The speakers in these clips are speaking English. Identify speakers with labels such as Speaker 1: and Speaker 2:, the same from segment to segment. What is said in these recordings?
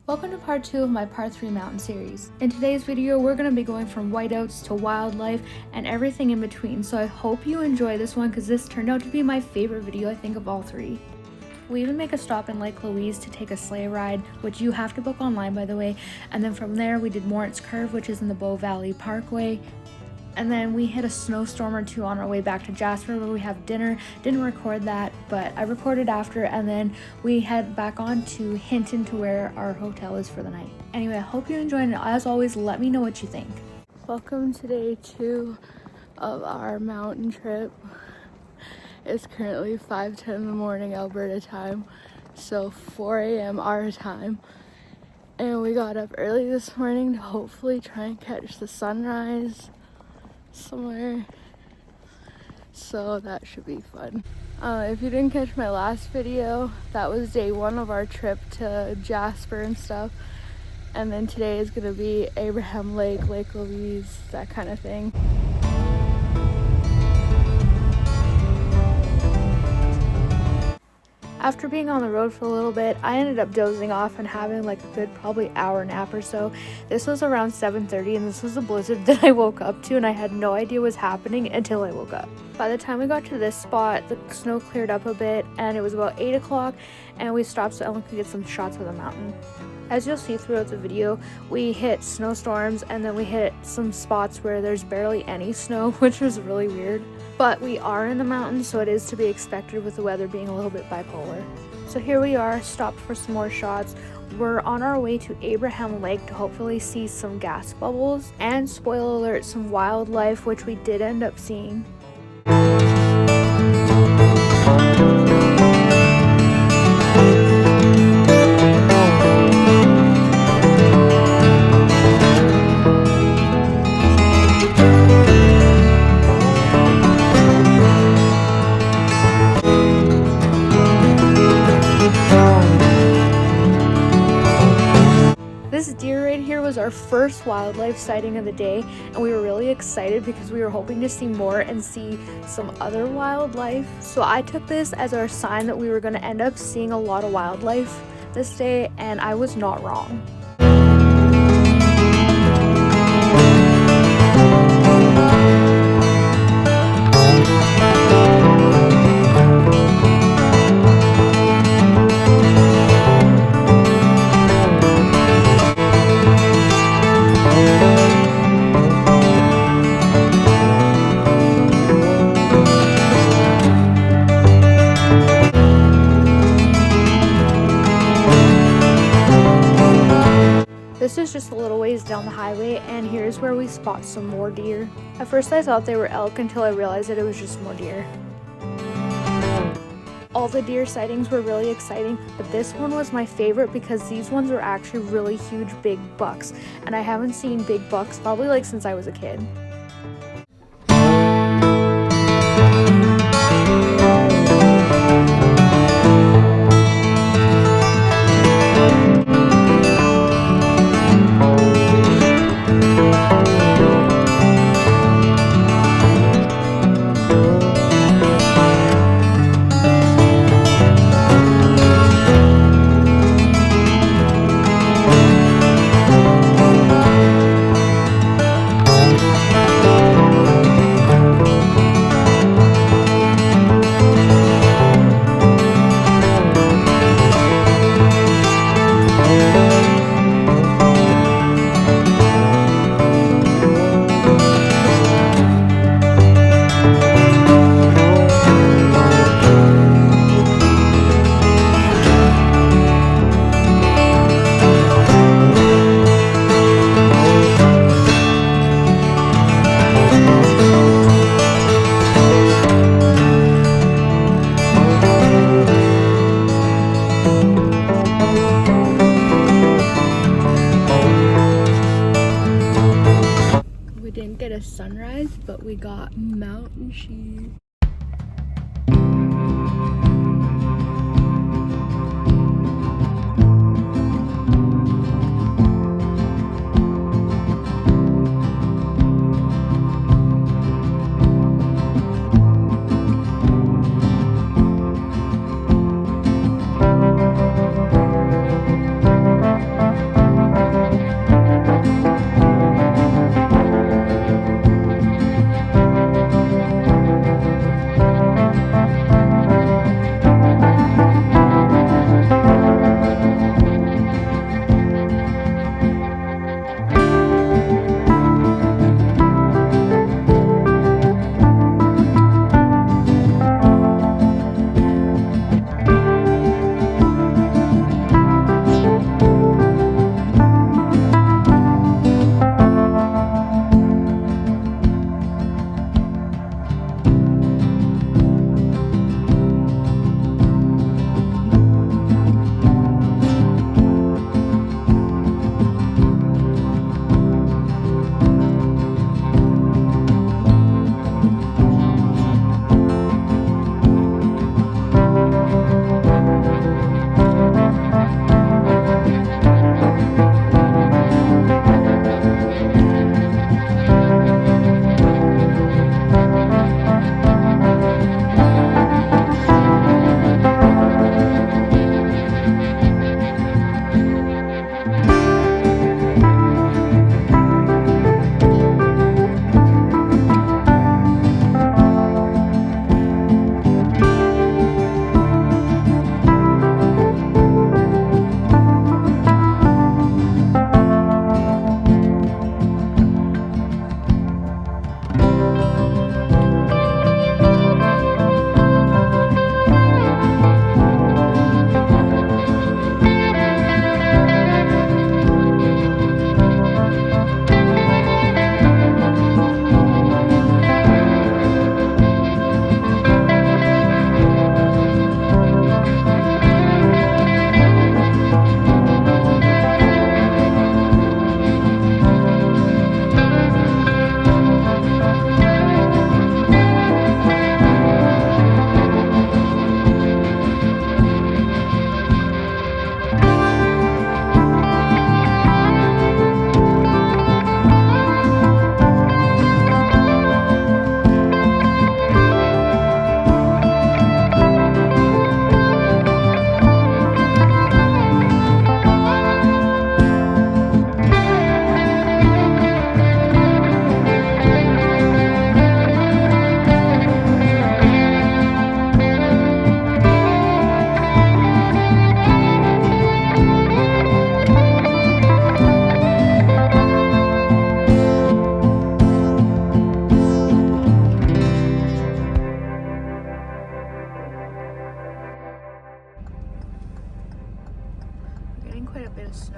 Speaker 1: Welcome to part 2 of my part 3 mountain series. In today's video, we're going to be going from whiteouts to wildlife and everything in between, so I hope you enjoy this one because this turned out to be my favorite video I think of all three. We even make a stop in Lake Louise to take a sleigh ride, which you have to book online by the way, and then from there we did Morant's Curve, which is in the Bow Valley Parkway. And then we hit a snowstorm or two on our way back to Jasper where we have dinner. Didn't record that, but I recorded after, and then we head back on to Hinton to where our hotel is for the night. Anyway, I hope you enjoyed it. As always, let me know what you think. Welcome to day 2 of our mountain trip. It's currently 5:10 in the morning Alberta time, so 4 a.m. our time. And we got up early this morning to hopefully try and catch the sunrise somewhere, so that should be fun. If you didn't catch my last video, that was day 1 of our trip to Jasper and stuff, and then today is gonna be Abraham Lake, Lake Louise, that kind of thing. After being on the road for a little bit, I ended up dozing off and having like a good probably hour nap or so. This was around 7:30 and this was a blizzard that I woke up to, and I had no idea what was happening until I woke up. By the time we got to this spot, the snow cleared up a bit and it was about 8 o'clock, and we stopped so Ellen could get some shots of the mountain. As you'll see throughout the video, we hit snowstorms and then we hit some spots where there's barely any snow, which was really weird. But we are in the mountains, so it is to be expected with the weather being a little bit bipolar. So here we are, stopped for some more shots. We're on our way to Abraham Lake to hopefully see some gas bubbles and, spoiler alert, some wildlife, which we did end up seeing. This deer right here was our first wildlife sighting of the day, and we were really excited because we were hoping to see more and see some other wildlife. So I took this as our sign that we were going to end up seeing a lot of wildlife this day, and I was not wrong. This is just a little ways down the highway, and here's where we spot some more deer. At first I thought they were elk until I realized that it was just more deer. All the deer sightings were really exciting, but this one was my favorite because these ones are actually really huge big bucks, and I haven't seen big bucks probably like since I was a kid. A sunrise, but we got mountain sheep.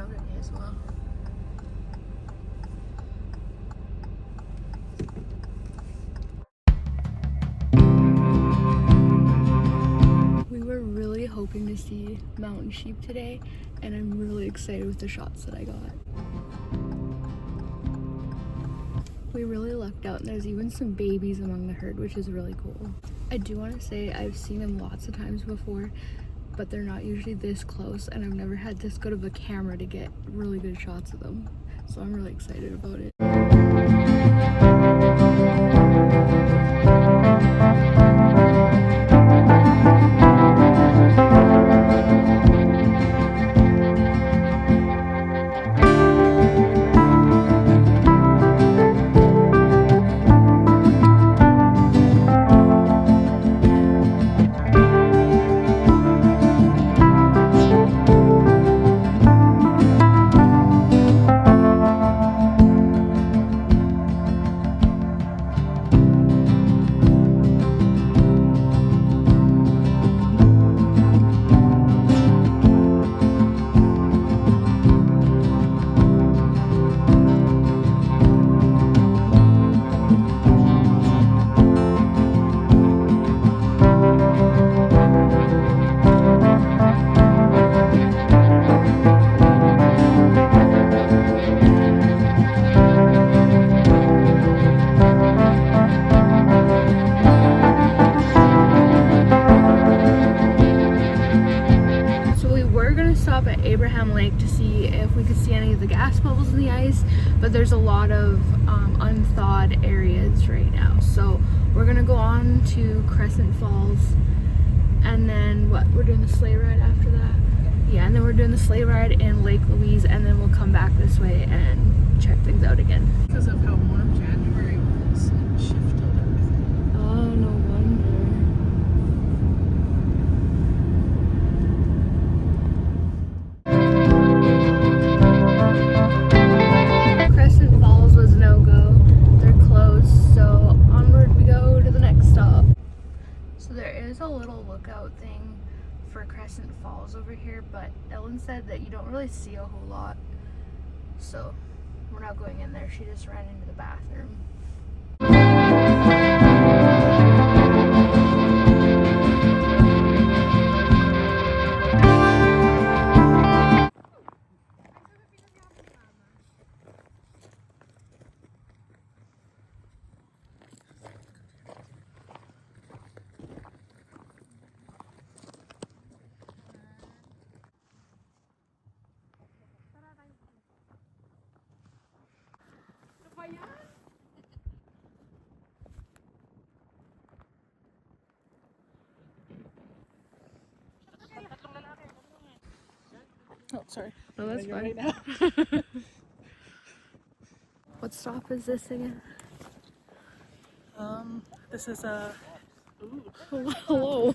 Speaker 1: strawberry as well. We were really hoping to see mountain sheep today, and I'm really excited with the shots that I got. We really lucked out, and there's even some babies among the herd, which is really cool. I do want to say I've seen them lots of times before, but they're not usually this close, and I've never had this good of a camera to get really good shots of them. So I'm really excited about it. Lake to see if we could see any of the gas bubbles in the ice, but there's a lot of unthawed areas right now, so we're gonna go on to Crescent Falls, and then we're doing the sleigh ride after that. Yeah, and then we're doing the sleigh ride in Lake Louise, and then we'll come back this way and check things out again.
Speaker 2: Because of how warm January was, it shifted everything.
Speaker 1: Oh, no wonder. Crescent Falls was no-go. They're closed, so onward we go to the next stop. So there is a little lookout thing for Crescent Falls over here, but Ellen said that you don't really see a whole lot, so we're not going in there. She just ran into the bathroom.
Speaker 2: Oh, sorry.
Speaker 1: No, that's fine.
Speaker 2: Right now.
Speaker 1: What stop is this again?
Speaker 2: This is
Speaker 1: Hello.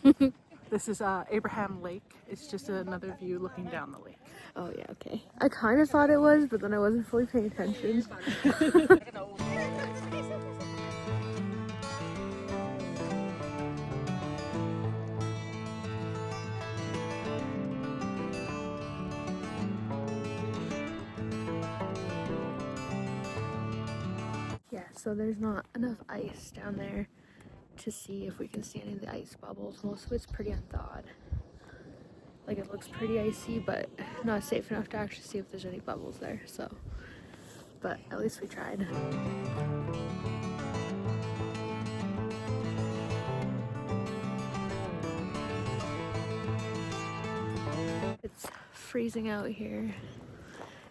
Speaker 2: this is Abraham Lake. It's just another view looking down the lake.
Speaker 1: Oh yeah, okay. I kind of thought it was, but then I wasn't fully paying attention. Yeah, so there's not enough ice down there to see if we can see any of the ice bubbles. Most of it's pretty unthawed. Like, it looks pretty icy, but not safe enough to actually see if there's any bubbles there, so. But at least we tried. It's freezing out here.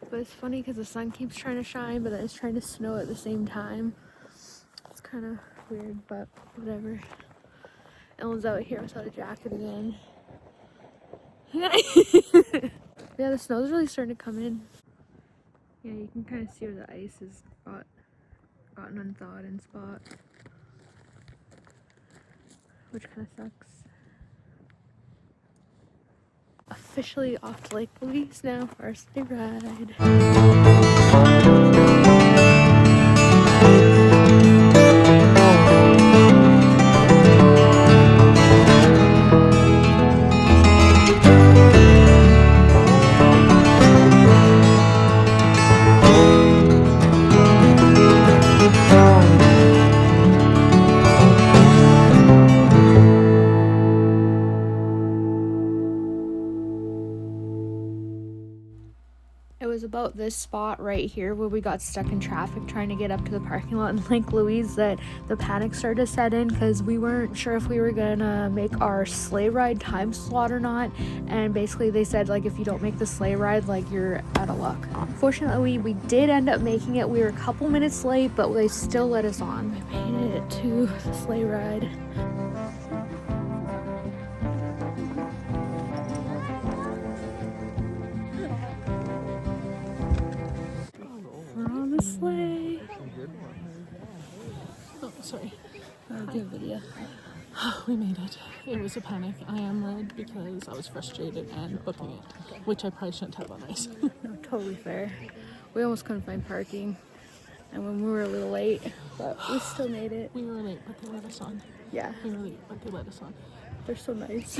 Speaker 1: But it's funny because the sun keeps trying to shine, but then it's trying to snow at the same time. It's kind of weird, but whatever. Ellen's out here without a jacket again. Yeah, the snow's really starting to come in. Yeah, you can kind of see where the ice has gotten unthawed in spots, which kind of sucks. Officially off to Lake Louise now for our sleigh ride. It was about this spot right here where we got stuck in traffic trying to get up to the parking lot in Lake Louise that the panic started to set in because we weren't sure if we were gonna make our sleigh ride time slot or not. And basically they said, like, if you don't make the sleigh ride, like, you're out of luck. Fortunately, we did end up making it. We were a couple minutes late, but they still let us on. We made it to the sleigh ride. We're on the sleigh.
Speaker 2: Oh, sorry.
Speaker 1: Good video.
Speaker 2: We made it. It was a panic. I am red because I was frustrated and booking it, which I probably shouldn't have on ice.
Speaker 1: No, totally fair. We almost couldn't find parking, and when we were a little late, but we still made it.
Speaker 2: We were late, but they let us on.
Speaker 1: Yeah,
Speaker 2: We were late, but they let us on.
Speaker 1: they're so nice.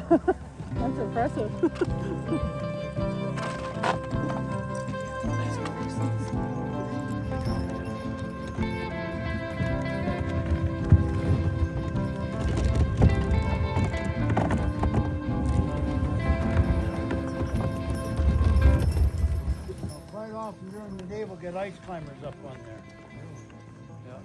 Speaker 2: That's impressive.
Speaker 3: Quite often during the day we'll get ice climbers up on there. Yeah.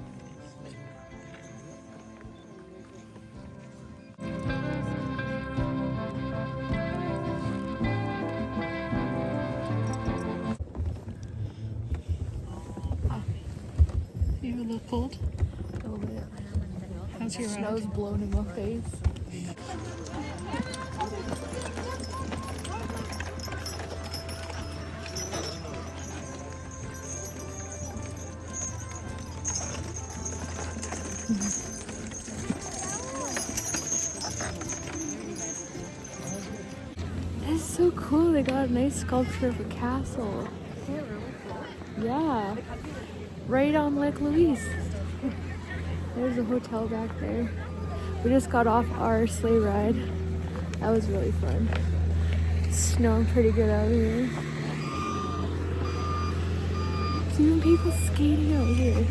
Speaker 2: cold?
Speaker 1: A little bit.
Speaker 2: How's your
Speaker 1: Snow's blowing in my face. That's so cool. They got a nice sculpture of a castle. Yeah. Right on Lake Louise. There's a hotel back there. We just got off our sleigh ride. That was really fun. It's snowing pretty good out here. There's even people skating out here.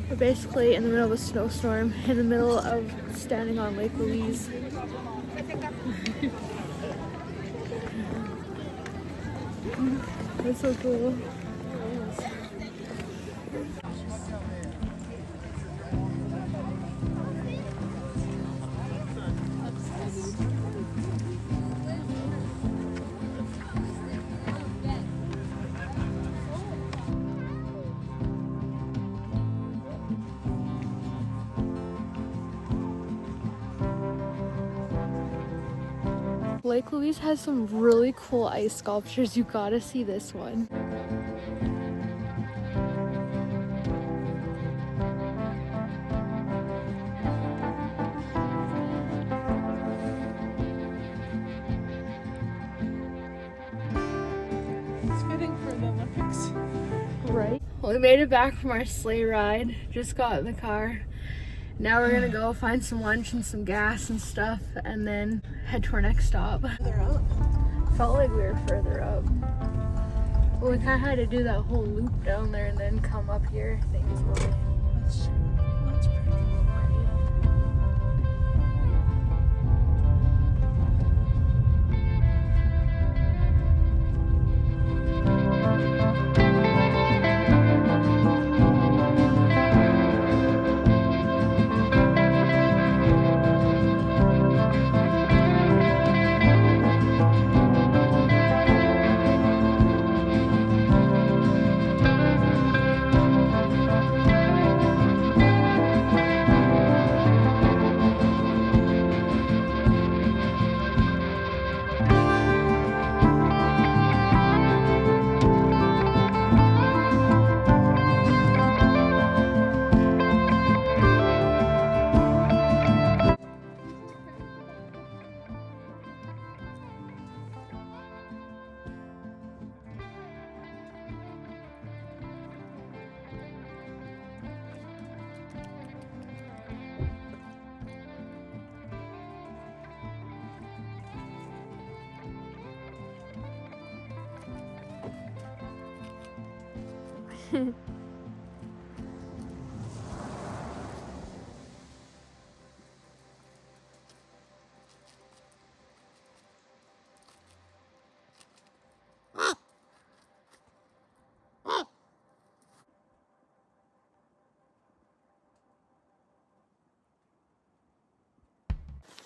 Speaker 1: We're basically in the middle of a snowstorm, in the middle of standing on Lake Louise. That's so cool. Lake Louise has some really cool ice sculptures. You gotta see this one.
Speaker 2: It's fitting for the Olympics.
Speaker 1: Right. Well, we made it back from our sleigh ride. Just got in the car. Now we're gonna go find some lunch and some gas and stuff, and then head to our next stop.
Speaker 2: They're up.
Speaker 1: Felt like we were further up. Well, we kind of had to do that whole loop down there and then come up here, I think is why.
Speaker 2: That's true. That's pretty.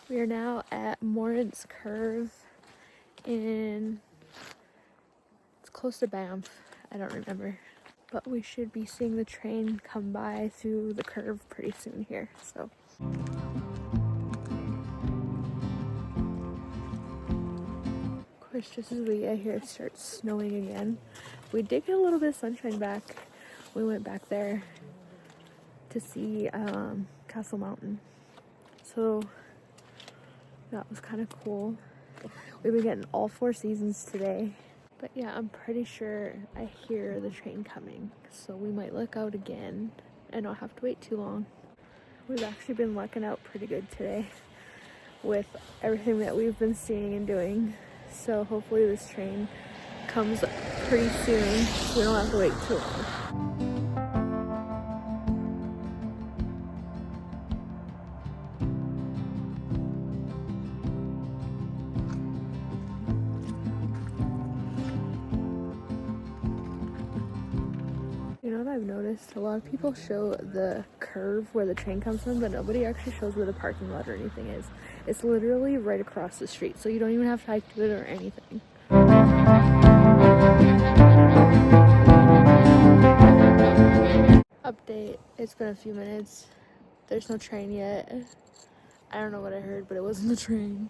Speaker 1: We are now at Morant's Curve in, it's close to Banff, I don't remember. But we should be seeing the train come by through the curve pretty soon here, so. Of course, just as we get here, it starts snowing again. We did get a little bit of sunshine back. We went back there to see Castle Mountain. So that was kind of cool. We've been getting all 4 seasons today. But yeah, I'm pretty sure I hear the train coming. So we might look out again and not have to wait too long. We've actually been lucking out pretty good today with everything that we've been seeing and doing. So hopefully this train comes pretty soon so we don't have to wait too long. You know what I've noticed? A lot of people show the curve where the train comes from, but nobody actually shows where the parking lot or anything is. It's literally right across the street, so you don't even have to hike to it or anything. Update, it's been a few minutes. There's no train yet. I don't know what I heard, but it wasn't a train.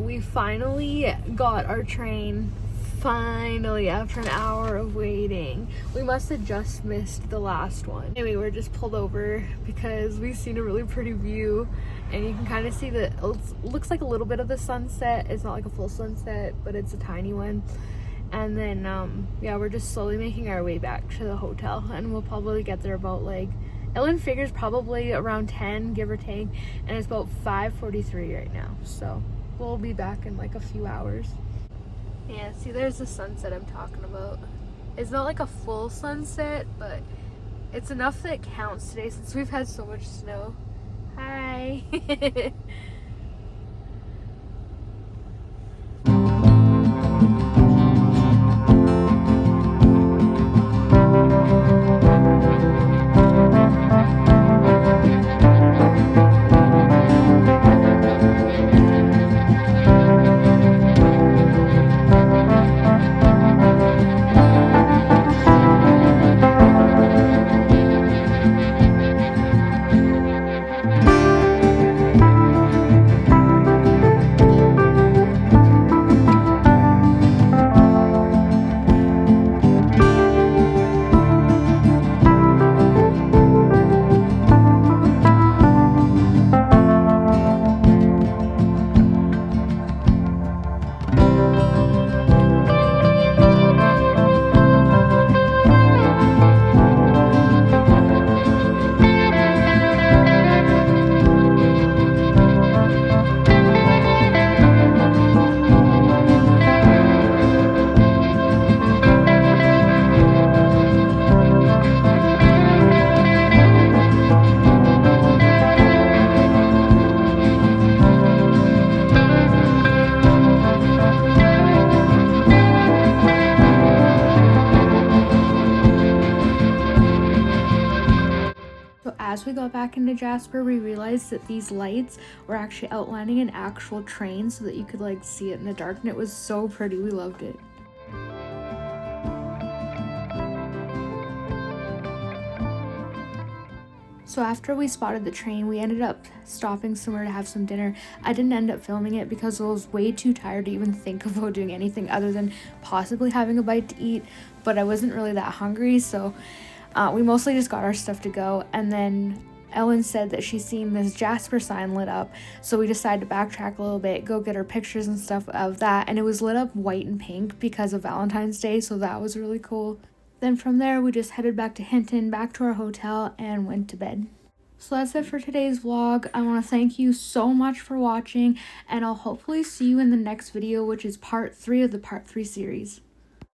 Speaker 1: We finally got our train, finally, after an hour of waiting. We must have just missed the last one. Anyway, we're just pulled over because we've seen a really pretty view, and you can kind of see the, it looks like a little bit of the sunset. It's not like a full sunset, but it's a tiny one. And then yeah, we're just slowly making our way back to the hotel, and we'll probably get there about, like, Ellen figures probably around 10, give or take, and it's about 5:43 right now, so we'll be back in like a few hours. Yeah, see, there's the sunset I'm talking about. It's not like a full sunset, but it's enough that it counts today since we've had so much snow. Hi. as we got back into Jasper, we realized that these lights were actually outlining an actual train so that you could like see it in the dark, and it was so pretty. We loved it. So after we spotted the train, we ended up stopping somewhere to have some dinner. I didn't end up filming it because I was way too tired to even think about doing anything other than possibly having a bite to eat, but I wasn't really that hungry, so we mostly just got our stuff to go. And then Ellen said that she's seen this Jasper sign lit up, so we decided to backtrack a little bit, go get our pictures and stuff of that, and it was lit up white and pink because of Valentine's Day, so that was really cool. Then from there, we just headed back to Hinton, back to our hotel, and went to bed. So that's it for today's vlog. I want to thank you so much for watching, and I'll hopefully see you in the next video, which is part 3 of the part 3 series.